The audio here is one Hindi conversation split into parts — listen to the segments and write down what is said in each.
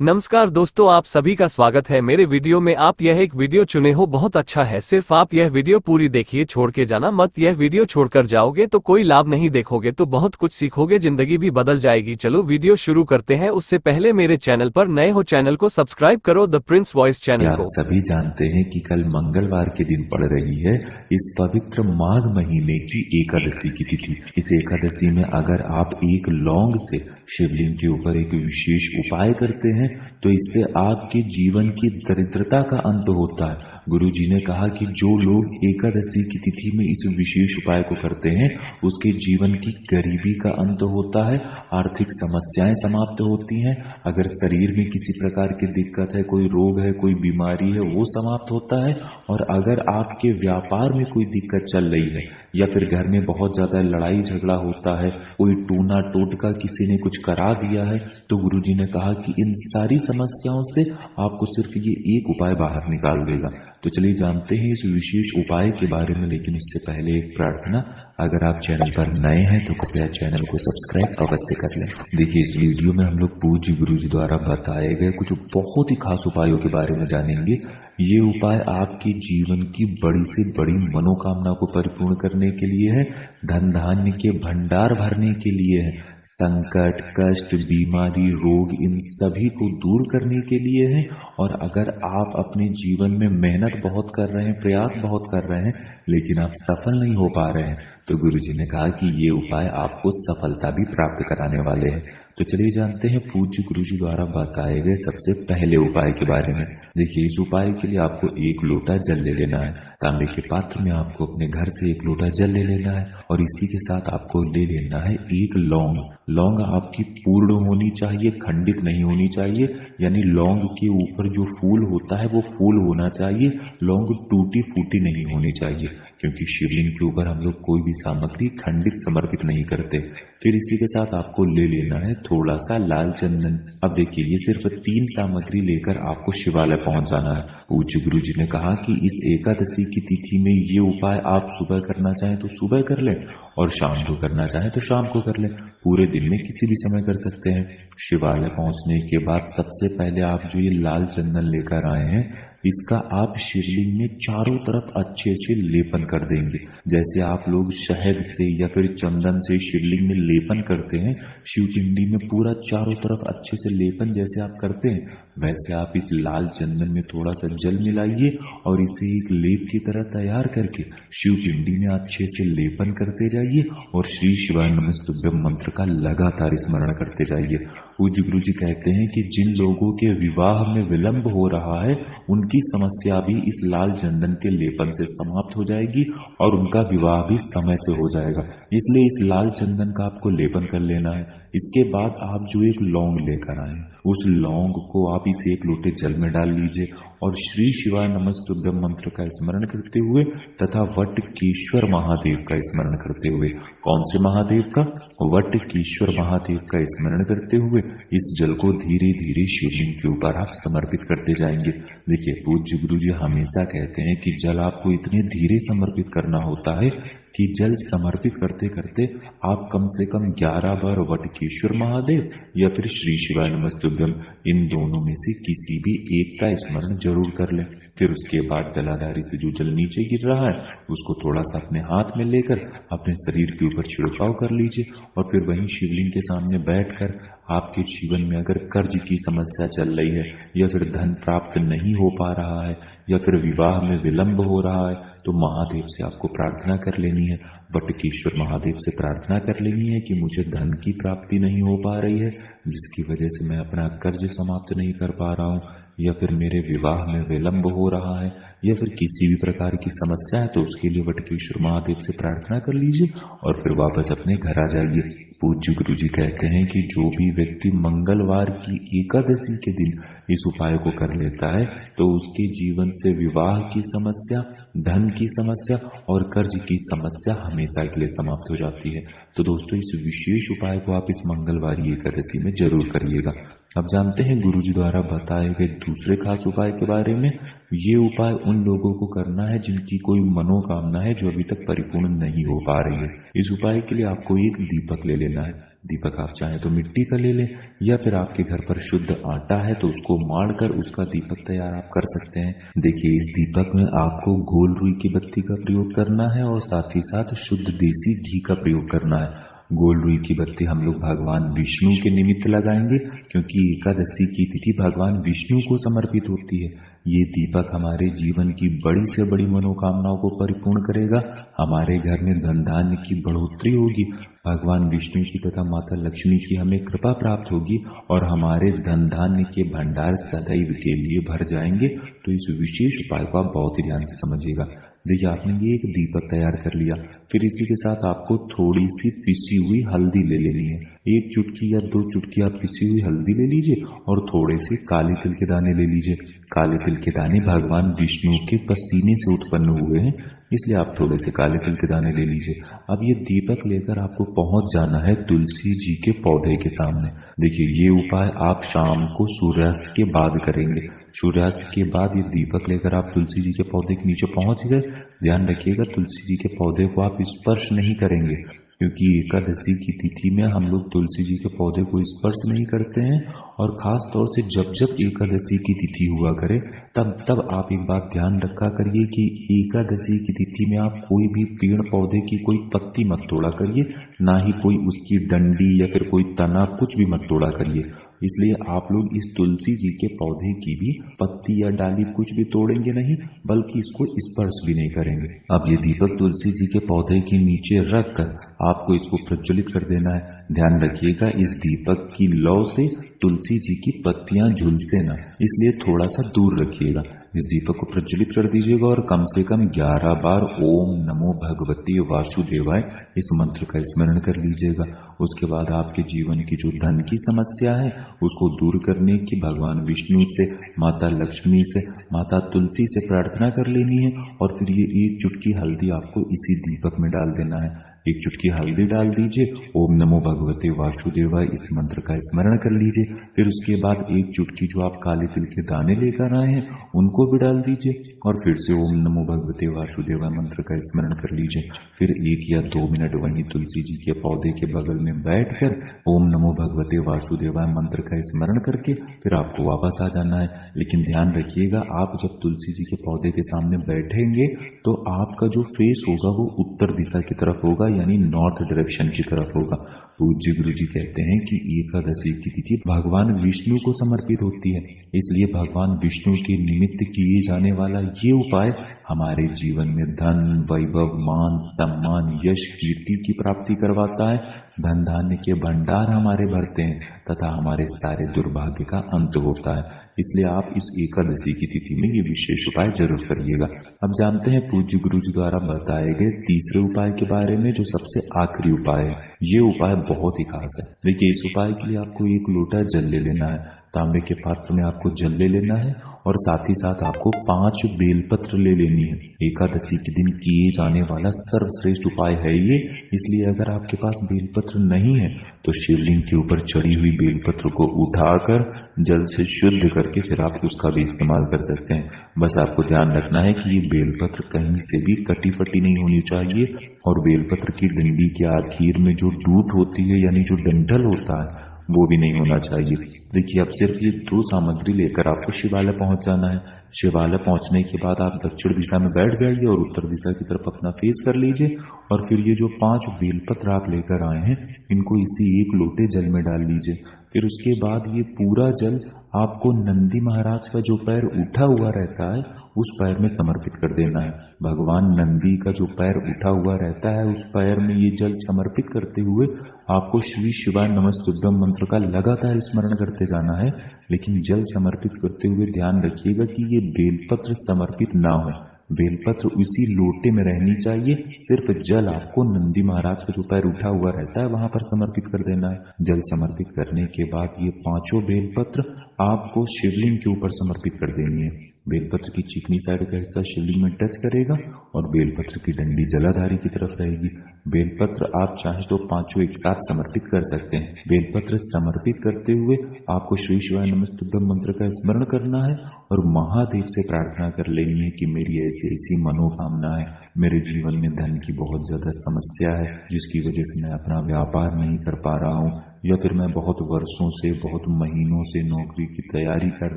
नमस्कार दोस्तों, आप सभी का स्वागत है मेरे वीडियो में। आप यह एक वीडियो चुने हो, बहुत अच्छा है। सिर्फ आप यह वीडियो पूरी देखिए, छोड़ के जाना मत। यह वीडियो छोड़कर जाओगे तो कोई लाभ नहीं देखोगे तो बहुत कुछ सीखोगे, जिंदगी भी बदल जाएगी। चलो वीडियो शुरू करते हैं। उससे पहले मेरे चैनल पर नए हो, चैनल को सब्सक्राइब करो, द प्रिंस वॉइस चैनल आप को। सभी जानते हैं कि कल मंगलवार के दिन पड़ रही है इस पवित्र माघ महीने की एकादशी की तिथि। इस एकादशी में अगर आप एक लौंग से शिवलिंग के ऊपर एक विशेष उपाय करते हैं तो इससे आपके जीवन की दरिद्रता का अंत होता है। गुरु जी ने कहा कि जो लोग एकादशी की तिथि में इस विशेष उपाय को करते हैं उसके जीवन की गरीबी का अंत होता है, आर्थिक समस्याएं समाप्त होती हैं। अगर शरीर में किसी प्रकार की दिक्कत है, कोई रोग है, कोई बीमारी है, वो समाप्त होता है। और अगर आपके व्यापार में कोई दिक्कत चल रही है या फिर घर में बहुत ज्यादा लड़ाई झगड़ा होता है, कोई टूना टोटका किसी ने कुछ करा दिया है, तो गुरु जी ने कहा कि इन सारी समस्याओं से आपको सिर्फ ये एक उपाय बाहर निकाल देगा। तो चलिए जानते हैं इस विशेष उपाय के बारे में, लेकिन उससे पहले एक प्रार्थना। अगर आप चैनल पर नए हैं तो कृपया चैनल को सब्सक्राइब अवश्य कर लें। देखिए, इस वीडियो में हम लोग पूज्य गुरु जी द्वारा बताए गए कुछ बहुत ही खास उपायों के बारे में जानेंगे। ये उपाय आपके जीवन की बड़ी से बड़ी मनोकामना को परिपूर्ण करने के लिए है, धन धान्य के भंडार भरने के लिए है, संकट कष्ट बीमारी रोग इन सभी को दूर करने के लिए है। और अगर आप अपने जीवन में मेहनत बहुत कर रहे हैं, प्रयास बहुत कर रहे हैं, लेकिन आप सफल नहीं हो पा रहे हैं, तो गुरु जी ने कहा कि ये उपाय आपको सफलता भी प्राप्त कराने वाले हैं। तो चलिए जानते हैं पूज्य गुरु जी द्वारा बताए गए सबसे पहले उपाय के बारे में। देखिए, इस उपाय के लिए आपको एक लोटा जल ले लेना है। तांबे के पात्र में आपको अपने घर से एक लोटा जल ले लेना है और इसी के साथ आपको ले लेना है एक लौंग। लौंग आपकी पूर्ण होनी चाहिए, खंडित नहीं होनी चाहिए। यानी लौंग के ऊपर जो फूल होता है वो फूल होना चाहिए, लौंग टूटी फूटी नहीं होनी चाहिए, क्योंकि शिवलिंग के ऊपर हम लोग कोई भी सामग्री खंडित समर्पित नहीं करते। फिर इसी के साथ आपको ले लेना है थोड़ा सा लाल चंदन। अब देखिए, ये सिर्फ 3 सामग्री लेकर आपको शिवालय पहुंच जाना है। पूज्य गुरु जी ने कहा कि इस एकादशी की तिथि में ये उपाय आप सुबह करना चाहें तो सुबह कर लें और शाम को करना चाहें तो शाम को कर लें। पूरे दिन में किसी भी समय कर सकते हैं। शिवालय पहुंचने के बाद सबसे पहले आप जो ये लाल चंदन लेकर आए हैं, इसका आप शिवलिंग में चारों तरफ अच्छे से लेपन कर देंगे। जैसे आप लोग शहद से या फिर चंदन से शिवलिंग में लेपन करते हैं, शिवपिंडी में पूरा चारों तरफ अच्छे से लेपन जैसे आप करते हैं, वैसे आप इस लाल चंदन में थोड़ा सा जल मिलाइए और इसे एक लेप की तरह तैयार करके शिवपिंडी में अच्छे से लेपन करते जाइए और श्री शिवाय नमस्तुभ्यम मंत्र का लगातार स्मरण करते जाइए। पूज्य गुरु जी कहते हैं कि जिन लोगों के विवाह में विलंब हो रहा है उनकी समस्या भी इस लाल चंदन के लेपन से समाप्त हो जाएगी और उनका विवाह भी समय से हो जाएगा। इसलिए इस लाल चंदन का आपको लेपन कर लेना है। इसके बाद आप जो एक लौंग लेकर आए, उस लौंग को आप इस एक लोटे जल में डाल लीजिए और श्री शिवाय नमस्तुभ्यम मंत्र का स्मरण करते हुए तथा वटकेश्वर महादेव का स्मरण करते हुए, कौन से महादेव का? वटकेश्वर महादेव का स्मरण करते हुए इस जल को धीरे धीरे शिवलिंग के ऊपर आप समर्पित करते जाएंगे। देखिए, पूज्य गुरु जी हमेशा कहते हैं कि जल आपको इतने धीरे समर्पित करना होता है कि जल समर्पित करते करते आप कम से कम 11 बार वटकेश्वर महादेव या फिर श्री शिवाय नमस्तुभ्यम इन दोनों में से किसी भी एक का स्मरण जरूर कर लें। फिर उसके बाद जलाधारी से जो जल नीचे गिर रहा है उसको थोड़ा सा अपने हाथ में लेकर अपने शरीर के ऊपर छिड़काव कर लीजिए और फिर वहीं शिवलिंग के सामने बैठकर आपके जीवन में अगर कर्ज की समस्या चल रही है या फिर धन प्राप्त नहीं हो पा रहा है या फिर विवाह में विलंब हो रहा है, तो महादेव से आपको प्रार्थना कर लेनी है। वटकेश्वर महादेव से प्रार्थना कर लेनी है कि मुझे धन की प्राप्ति नहीं हो पा रही है, जिसकी वजह से मैं अपना कर्ज समाप्त नहीं कर पा रहा हूँ, या फिर मेरे विवाह में विलंब हो रहा है या फिर किसी भी प्रकार की समस्या है, तो उसके लिए वटकेश्वर महादेव से प्रार्थना कर लीजिए और फिर वापस अपने घर आ जाइए। पूज्य गुरु जी कहते हैं कि जो भी व्यक्ति मंगलवार की एकादशी के दिन इस उपाय को कर लेता है तो उसके जीवन से विवाह की समस्या, धन की समस्या और कर्ज की समस्या हमेशा के लिए समाप्त हो जाती है। तो दोस्तों, इस विशेष उपाय को आप इस मंगलवारी एकादशी में जरूर करिएगा। अब जानते हैं गुरु जी द्वारा बताए गए दूसरे खास उपाय के बारे में। ये उपाय उन लोगों को करना है जिनकी कोई मनोकामना है जो अभी तक परिपूर्ण नहीं हो पा रही है। इस उपाय के लिए आपको एक दीपक ले लेना है। दीपक आप चाहें तो मिट्टी का ले लें, या फिर आपके घर पर शुद्ध आटा है तो उसको माड़ कर उसका दीपक तैयार आप कर सकते हैं। देखिए, इस दीपक में आपको गोल रुई की बत्ती का प्रयोग करना है और साथ ही साथ शुद्ध देसी घी का प्रयोग करना है। गोल रुई की बत्ती हम लोग भगवान विष्णु के निमित्त लगाएंगे, क्योंकि एकादशी की तिथि भगवान विष्णु को समर्पित होती है। ये दीपक हमारे जीवन की बड़ी से बड़ी मनोकामनाओं को परिपूर्ण करेगा। हमारे घर में धन धान्य की बढ़ोतरी होगी, भगवान विष्णु की तथा माता लक्ष्मी की हमें कृपा प्राप्त होगी और हमारे धन धान्य के भंडार सदैव के लिए भर जाएंगे। तो इस विशेष उपाय को आप बहुत ही ध्यान से समझिएगा। देखिए, आपने ये एक दीपक तैयार कर लिया, फिर इसी के साथ आपको थोड़ी सी पिसी हुई हल्दी ले लेनी है। 1 चुटकी या 2 चुटकी आप पिसी हुई हल्दी ले लीजिए और थोड़े से काले तिल के दाने ले लीजिए। काले तिल के दाने भगवान विष्णु के पसीने से उत्पन्न हुए हैं, इसलिए आप थोड़े से काले तिल के दाने ले लीजिए। अब ये दीपक लेकर आपको पहुंच जाना है तुलसी जी के पौधे के सामने। देखिए, ये उपाय आप शाम को सूर्यास्त के बाद करेंगे। सूर्यास्त के बाद ये दीपक लेकर आप तुलसी जी के पौधे के नीचे पहुंच गए। ध्यान रखिएगा, तुलसी जी के पौधे को आप स्पर्श नहीं करेंगे, क्योंकि एकादशी की तिथि में हम लोग तुलसी जी के पौधे को स्पर्श नहीं करते हैं। और खास तौर से जब जब एकादशी की तिथि हुआ करे तब आप एक बात ध्यान रखा करिए कि एकादशी की तिथि में आप कोई भी पेड़ पौधे की कोई पत्ती मत तोड़ा करिए, ना ही कोई उसकी डंडी या फिर कोई तना कुछ भी मत तोड़ा करिए। इसलिए आप लोग इस तुलसी जी के पौधे की भी पत्ती या डाली कुछ भी तोड़ेंगे नहीं, बल्कि इसको स्पर्श भी नहीं करेंगे। अब ये दीपक तुलसी जी के पौधे के नीचे रख कर आपको इसको प्रज्वलित कर देना है। ध्यान रखिएगा, इस दीपक की लौ से तुलसी जी की पत्तियां झुलसे ना, इसलिए थोड़ा सा दूर रखिएगा। इस दीपक को प्रज्वलित कर दीजिएगा और कम से कम 11 बार ओम नमो भगवते वासुदेवाय इस मंत्र का स्मरण कर लीजिएगा। उसके बाद आपके जीवन की जो धन की समस्या है उसको दूर करने की भगवान विष्णु से, माता लक्ष्मी से, माता तुलसी से प्रार्थना कर लेनी है। और फिर ये 1 चुटकी हल्दी आपको इसी दीपक में डाल देना है। 1 चुटकी हल्दी डाल दीजिए, ओम नमो भगवते वासुदेवाय इस मंत्र का स्मरण कर लीजिए। फिर उसके बाद 1 चुटकी जो आप काले तिल के दाने लेकर आए हैं उनको भी डाल दीजिए और फिर से ओम नमो भगवते वासुदेवाय मंत्र का स्मरण कर लीजिए। फिर 1 या 2 मिनट वहीं तुलसी जी के पौधे के बगल में बैठकर ओम नमो भगवते वासुदेवाय मंत्र का स्मरण करके फिर आपको वापस आ जाना है। लेकिन ध्यान रखिएगा, आप जब तुलसी जी के पौधे के सामने बैठेंगे तो आपका जो फेस होगा वो उत्तर दिशा की तरफ होगा, यानी नॉर्थ डायरेक्शन की तरफ होगा। पूज्य गुरु जी कहते हैं कि एकादशी की तिथि भगवान विष्णु को समर्पित होती है, इसलिए भगवान विष्णु के निमित्त किए जाने वाला ये उपाय हमारे जीवन में धन, वैभव, मान, सम्मान, यश, कीर्ति की प्राप्ति करवाता है। धन धान्य के भंडार हमारे भरते हैं तथा हमारे सारे दुर्भाग्य का अंत होता है। इसलिए आप इस एकादशी की तिथि में ये विशेष उपाय जरूर करिएगा। अब जानते हैं पूज्य गुरु जी द्वारा बताए गए तीसरे उपाय के बारे में, जो सबसे आखिरी उपाय है। ये उपाय बहुत ही खास है। देखिए, इस उपाय के लिए आपको 1 लोटा जल ले लेना है। तांबे के पात्र में आपको जल ले लेना है और साथ ही साथ आपको 5 बेलपत्र ले लेनी है। एकादशी के दिन किए जाने वाला सर्वश्रेष्ठ उपाय है ये, इसलिए अगर आपके पास बेलपत्र नहीं है तो शिवलिंग के ऊपर चढ़ी हुई बेलपत्र को उठाकर जल से शुद्ध करके फिर आप उसका भी इस्तेमाल कर सकते हैं। बस आपको ध्यान रखना है कि ये बेलपत्र कहीं से भी कटी फटी नहीं होनी चाहिए और बेलपत्र की डंडी के आखिर में जो डूट होती है, यानी जो डंठल होता है, वो भी नहीं होना चाहिए। देखिए, अब सिर्फ ये 2 सामग्री लेकर आपको शिवालय पहुंच जाना है। शिवालय पहुंचने के बाद आप दक्षिण दिशा में बैठ जाइए और उत्तर दिशा की तरफ अपना फेस कर लीजिए और फिर ये जो 5 बेलपत्र आप लेकर आए हैं इनको इसी 1 लोटे जल में डाल लीजिए। फिर उसके बाद ये पूरा जल आपको नंदी महाराज का जो पैर उठा हुआ रहता है उस पैर में समर्पित कर देना है। भगवान नंदी का जो पैर उठा हुआ रहता है उस पैर में ये जल समर्पित करते हुए आपको श्री शिवाय नमस्तुभ्यम मंत्र का लगातार स्मरण करते जाना है। लेकिन जल समर्पित करते हुए ध्यान रखिएगा कि ये बेलपत्र समर्पित ना हो, बेलपत्र उसी लोटे में रहनी चाहिए। सिर्फ जल आपको नंदी महाराज का जो पैर उठा हुआ रहता है वहां पर समर्पित कर देना है। जल समर्पित करने के बाद ये 5 बेलपत्र आपको शिवलिंग के ऊपर समर्पित कर देनी है। बेलपत्र की चिकनी साइड का हिस्सा शिवलिंग में टच करेगा और बेलपत्र की डंडी जलाधारी की तरफ रहेगी। बेलपत्र आप चाहे तो पांचों एक साथ समर्पित कर सकते हैं। बेलपत्र समर्पित करते हुए आपको श्री शिवाय नमस्तुभ्यम मंत्र का स्मरण करना है और महादेव से प्रार्थना कर लेनी है कि मेरी ऐसी ऐसी मनोकामना है, मेरे जीवन में धन की बहुत ज्यादा समस्या है जिसकी वजह से मैं अपना व्यापार नहीं कर पा रहा हूँ, या फिर मैं बहुत वर्षों से बहुत महीनों से नौकरी की तैयारी कर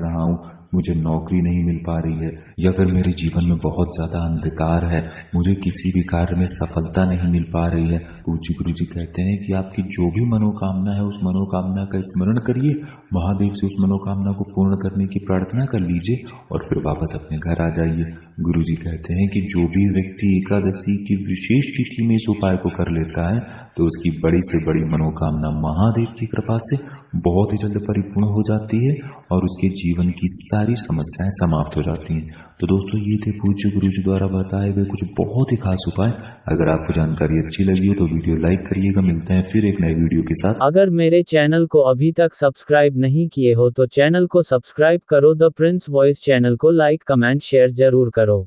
रहा हूँ, मुझे नौकरी नहीं मिल पा रही है, या फिर मेरे जीवन में बहुत ज्यादा अंधकार है, मुझे किसी भी कार्य में सफलता नहीं मिल पा रही है। पूज्य गुरु जी कहते हैं कि आपकी जो भी मनोकामना है उस मनोकामना का स्मरण करिए, महादेव से उस मनोकामना को पूर्ण करने की प्रार्थना कर लीजिए और फिर वापस अपने घर आ जाइए। गुरु जी कहते हैं कि जो भी व्यक्ति एकादशी की विशेष तिथि में इस उपाय को कर लेता है तो उसकी बड़ी से बड़ी मनोकामना महादेव की कृपा से बहुत ही जल्द परिपूर्ण हो जाती है और उसके जीवन की सारी समस्याएं समाप्त हो जाती हैं। तो दोस्तों ये थे पूज्य गुरु जी द्वारा बताए गए कुछ बहुत ही खास उपाय। अगर आपको जानकारी अच्छी लगी हो तो वीडियो लाइक करिएगा। मिलते हैं फिर एक नए वीडियो के साथ। अगर मेरे चैनल को अभी तक सब्सक्राइब नहीं किए हो तो चैनल को सब्सक्राइब करो। द प्रिंस वॉइस चैनल को लाइक कमेंट शेयर जरूर करो।